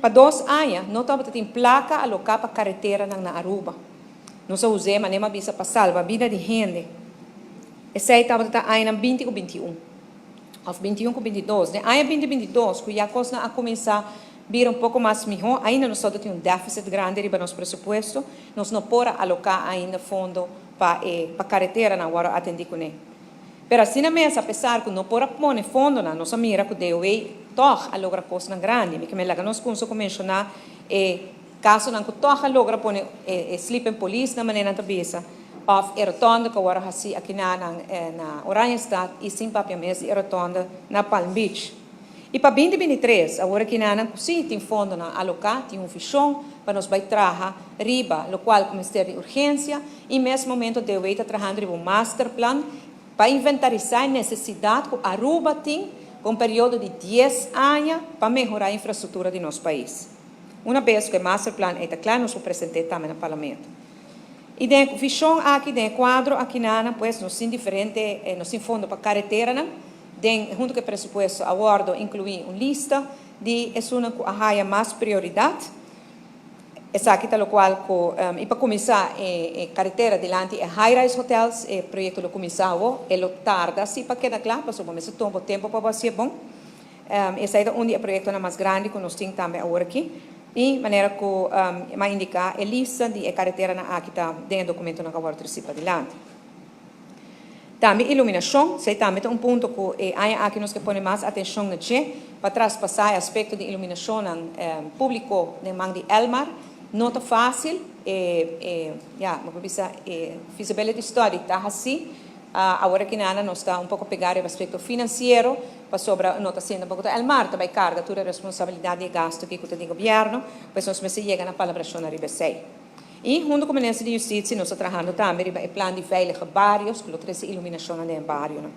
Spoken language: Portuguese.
para 2 anos, não estava tendo placa alocada para carretera na Aruba. Não se usa, mas nem bisa para salvar a vida de gente. Esse aí estava ano 20 com 21. Ou 21 com 22. Né? Ano 2022, que a coisa a começar a vir um pouco mais melhor, ainda nós temos um déficit grande riba nosso presupuesto, nós não podemos alocar ainda fundo para carretera na hora atender com ele. Pero assim mesmo, apesar que não podemos pôr fundo na nossa mira que deu toch a logra coisa grande, que me laga nós como mencionar caso não que toch a logra pôr sleeping police na maneira da bisa, of rotonda que agora assim aqui na Oranjestad e sim papia mesmo rotonda na Palm Beach. E para 2023, agora que na sim tem fundo na alocar, tem fichão para nós vai trabalhar riba, o qual como está de urgência e nesse momento deu estar trabalhando um master plan para inventarizar a necessidade que a Aruba tem com um período de 10 anos para melhorar a infraestrutura de nosso país. Uma vez que o master plan está claro, nós apresentamos também no parlamento. E dentro visão aqui dentro quadro aqui na pues nós sim diferente nós sim fundo para carretera né junto com o presupuesto abordo incluir uma lista de uma a mais prioridade essa aqui tal qual e para começar carretera delante high rise hotels projeto lo começou ele tarda assim para quedar claro para sobre esse tempo para ser bom esse é um projeto mais grande que nós temos também agora aqui e maneira que vai indicar a lista de carretera na aqui está dentro do documento na que agora participa adiante. Também iluminação, sei também um ponto que aqui nós que põe mais atenção na para traspassar o aspecto de iluminação público de Mang de Elmar, não é fácil, mas feasibility study está assim. Agora que nós está um pouco pegar o aspecto financeiro, para sobre nota sendo um pouco el mar também carga toda a responsabilidade de gasto que tem o governo, pois nós se chega na palabração na Ribesei. E junto com o Ministério de Justiça nós estamos trabalhando também o plano de veilige bairros, que o 13 iluminação em bairro.